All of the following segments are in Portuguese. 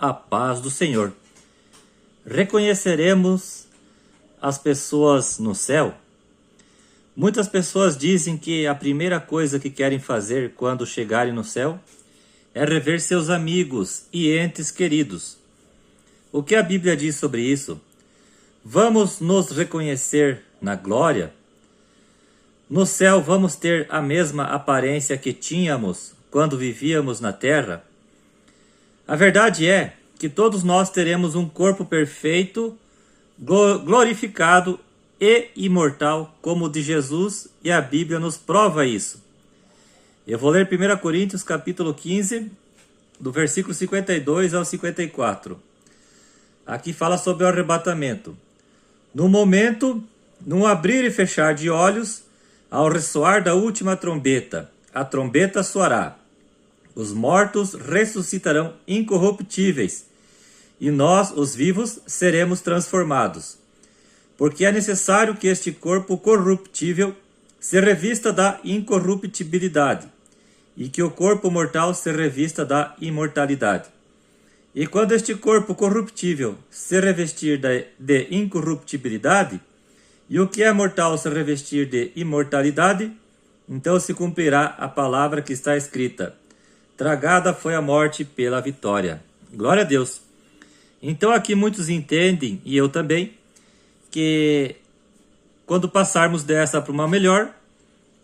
a paz do Senhor. Reconheceremos as pessoas no céu? Muitas pessoas dizem que a primeira coisa que querem fazer quando chegarem no céu é rever seus amigos e entes queridos. O que a Bíblia diz sobre isso? Vamos nos reconhecer na glória? No céu vamos ter a mesma aparência que tínhamos quando vivíamos na terra? A verdade é que todos nós teremos um corpo perfeito, glorificado e imortal como o de Jesus, e a Bíblia nos prova isso. Eu vou ler 1 Coríntios capítulo 15, do versículo 52 ao 54. Aqui fala sobre o arrebatamento. No momento, num abrir e fechar de olhos, ao ressoar da última trombeta, a trombeta soará. Os mortos ressuscitarão incorruptíveis, e nós, os vivos, seremos transformados. Porque é necessário que este corpo corruptível se revista da incorruptibilidade, e que o corpo mortal se revista da imortalidade. E quando este corpo corruptível se revestir de incorruptibilidade, e o que é mortal se revestir de imortalidade, então se cumprirá a palavra que está escrita: tragada foi a morte pela vitória. Glória a Deus. Então aqui muitos entendem, e eu também, que quando passarmos dessa para uma melhor,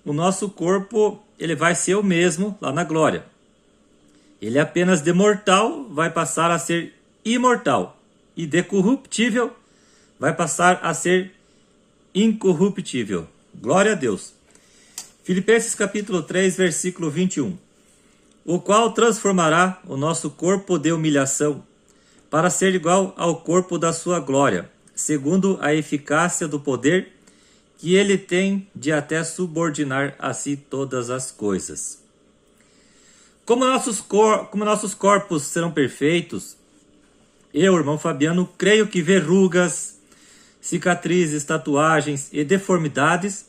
o nosso corpo ele vai ser o mesmo lá na glória. Ele apenas de mortal vai passar a ser imortal, e de corruptível vai passar a ser incorruptível. Glória a Deus. Filipenses capítulo 3, versículo 21. O qual transformará o nosso corpo de humilhação para ser igual ao corpo da sua glória, segundo a eficácia do poder que ele tem de até subordinar a si todas as coisas. Como nossos corpos serão perfeitos, eu, irmão Fabiano, creio que verrugas, cicatrizes, tatuagens e deformidades,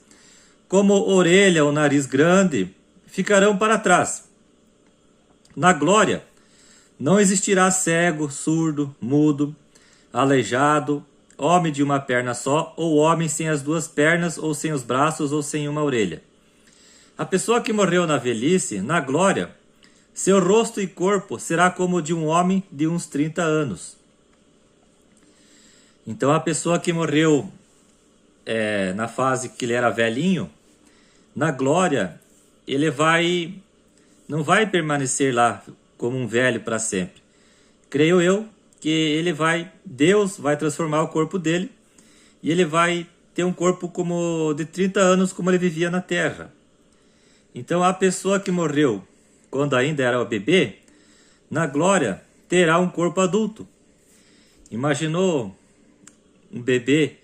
como orelha ou nariz grande, ficarão para trás. Na glória, não existirá cego, surdo, mudo, aleijado, homem de uma perna só, ou homem sem as duas pernas, ou sem os braços, ou sem uma orelha. A pessoa que morreu na velhice, na glória, seu rosto e corpo será como o de um homem de uns 30 anos. Então a pessoa que morreu na fase que ele era velhinho, na glória, ele não vai permanecer lá como um velho para sempre. Creio eu que Deus vai transformar o corpo dele, e ele vai ter um corpo como de 30 anos, como ele vivia na terra. Então a pessoa que morreu quando ainda era bebê, na glória terá um corpo adulto. Imaginou um bebê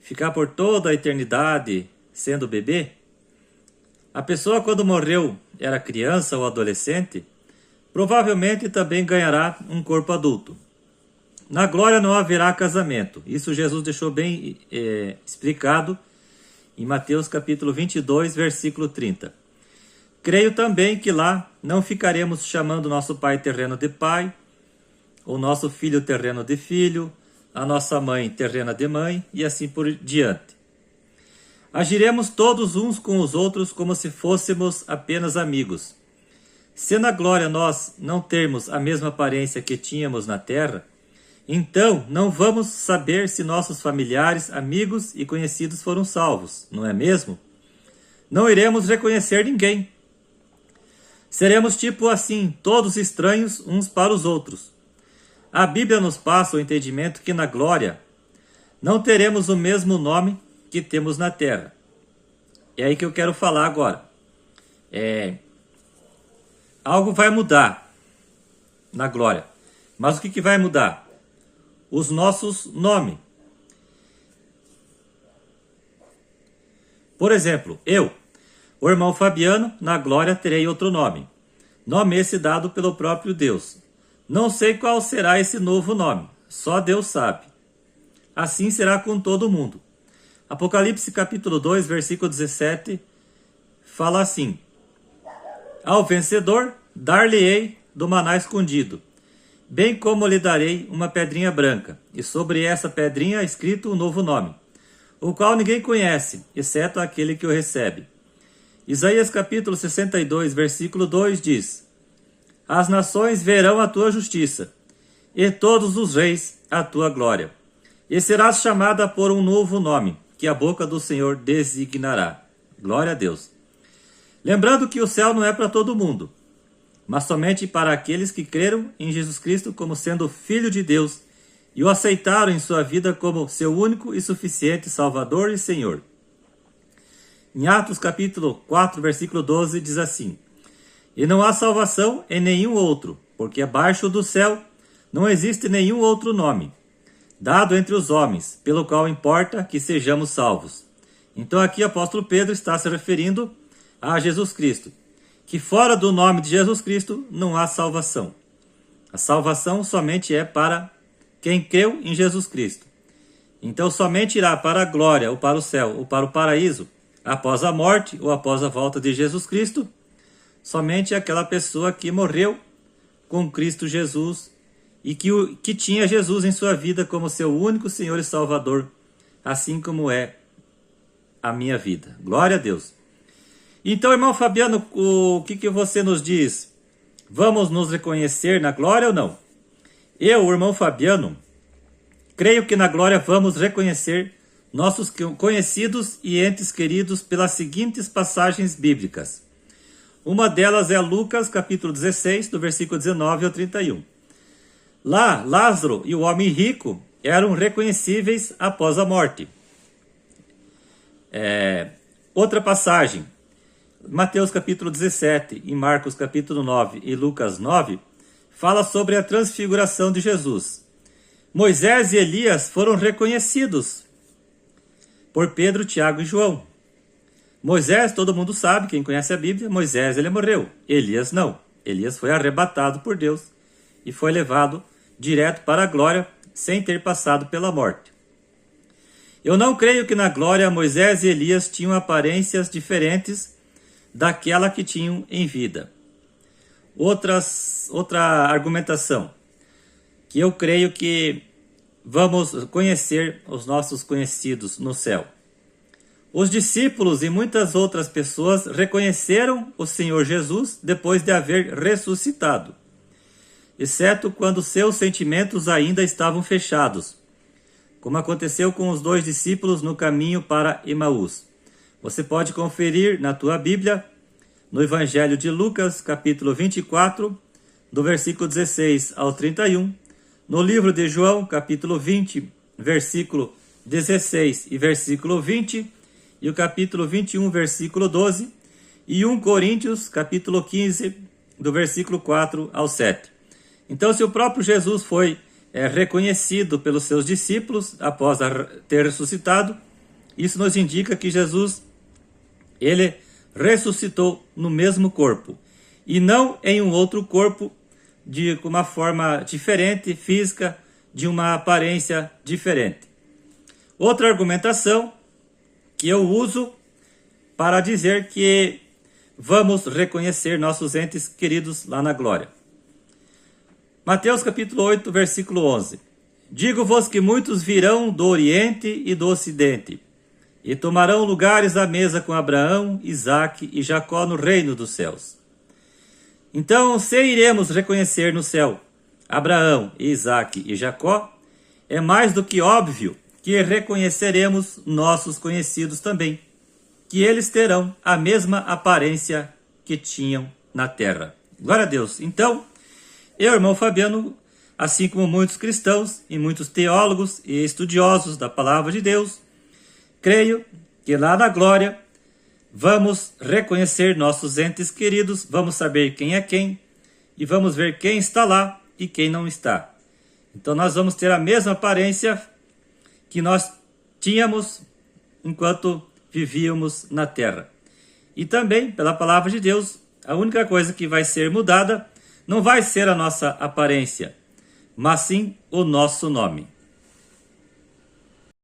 ficar por toda a eternidade sendo bebê? A pessoa quando morreu era criança ou adolescente, provavelmente também ganhará um corpo adulto. Na glória não haverá casamento. Isso Jesus deixou bem explicado em Mateus capítulo 22, versículo 30. Creio também que lá não ficaremos chamando nosso pai terreno de pai, o nosso filho terreno de filho, a nossa mãe terrena de mãe, e assim por diante. Agiremos todos uns com os outros como se fôssemos apenas amigos. Se na glória nós não termos a mesma aparência que tínhamos na terra, então não vamos saber se nossos familiares, amigos e conhecidos foram salvos, não é mesmo? Não iremos reconhecer ninguém. Seremos tipo assim, todos estranhos uns para os outros. A Bíblia nos passa o entendimento que na glória não teremos o mesmo nome que temos na terra. É aí que eu quero falar agora. Algo vai mudar na glória. Mas o que vai mudar? Os nossos nomes. Por exemplo, o irmão Fabiano, na glória terei outro nome. Nome esse dado pelo próprio Deus. Não sei qual será esse novo nome. Só Deus sabe. Assim será com todo mundo. Apocalipse capítulo 2, versículo 17, fala assim: ao vencedor dar-lhe-ei do maná escondido, bem como lhe darei uma pedrinha branca, e sobre essa pedrinha escrito um novo nome, o qual ninguém conhece, exceto aquele que o recebe. Isaías capítulo 62, versículo 2 diz: As nações verão a tua justiça, e todos os reis a tua glória. E serás chamada por um novo nome, que a boca do Senhor designará. Glória a Deus. Lembrando que o céu não é para todo mundo, mas somente para aqueles que creram em Jesus Cristo como sendo Filho de Deus e o aceitaram em sua vida como seu único e suficiente Salvador e Senhor. Em Atos capítulo 4, versículo 12, diz assim: E não há salvação em nenhum outro, porque abaixo do céu não existe nenhum outro nome dado entre os homens, pelo qual importa que sejamos salvos. Então aqui o apóstolo Pedro está se referindo a Jesus Cristo, que fora do nome de Jesus Cristo não há salvação. A salvação somente é para quem creu em Jesus Cristo. Então somente irá para a glória, ou para o céu, ou para o paraíso, após a morte ou após a volta de Jesus Cristo, somente aquela pessoa que morreu com Cristo Jesus e que tinha Jesus em sua vida como seu único Senhor e Salvador, assim como é a minha vida. Glória a Deus. Então, irmão Fabiano, o que você nos diz? Vamos nos reconhecer na glória ou não? Eu, o irmão Fabiano, creio que na glória vamos reconhecer nossos conhecidos e entes queridos pelas seguintes passagens bíblicas. Uma delas é Lucas, capítulo 16, do versículo 19 ao 31. Lá, Lázaro e o homem rico eram reconhecíveis após a morte. Outra passagem, Mateus capítulo 17, e Marcos capítulo 9 e Lucas 9, fala sobre a transfiguração de Jesus. Moisés e Elias foram reconhecidos por Pedro, Tiago e João. Moisés, todo mundo sabe, quem conhece a Bíblia, Moisés ele morreu. Elias não. Elias foi arrebatado por Deus e foi levado direto para a glória sem ter passado pela morte. Eu não creio que na glória Moisés e Elias tinham aparências diferentes daquela que tinham em vida. Outra argumentação, que eu creio que vamos conhecer os nossos conhecidos no céu. Os discípulos e muitas outras pessoas reconheceram o Senhor Jesus depois de haver ressuscitado, exceto quando seus sentimentos ainda estavam fechados, como aconteceu com os 2 discípulos no caminho para Emaús. Você pode conferir na tua Bíblia, no Evangelho de Lucas, capítulo 24, do versículo 16 ao 31, no livro de João, capítulo 20, versículo 16 e versículo 20, e o capítulo 21, versículo 12, e 1 Coríntios, capítulo 15, do versículo 4 ao 7. Então, se o próprio Jesus foi reconhecido pelos seus discípulos após ter ressuscitado, isso nos indica que Jesus, ele ressuscitou no mesmo corpo, e não em um outro corpo de uma forma diferente, física, de uma aparência diferente. Outra argumentação que eu uso para dizer que vamos reconhecer nossos entes queridos lá na glória. Mateus capítulo 8, versículo 11. Digo-vos que muitos virão do Oriente e do Ocidente, e tomarão lugares à mesa com Abraão, Isaque e Jacó no reino dos céus. Então, se iremos reconhecer no céu Abraão, Isaque e Jacó, é mais do que óbvio que reconheceremos nossos conhecidos também, que eles terão a mesma aparência que tinham na terra. Glória a Deus. Então, eu, irmão Fabiano, assim como muitos cristãos e muitos teólogos e estudiosos da palavra de Deus, creio que lá na glória vamos reconhecer nossos entes queridos, vamos saber quem é quem e vamos ver quem está lá e quem não está. Então nós vamos ter a mesma aparência que nós tínhamos enquanto vivíamos na terra. E também, pela palavra de Deus, a única coisa que vai ser mudada não vai ser a nossa aparência, mas sim o nosso nome.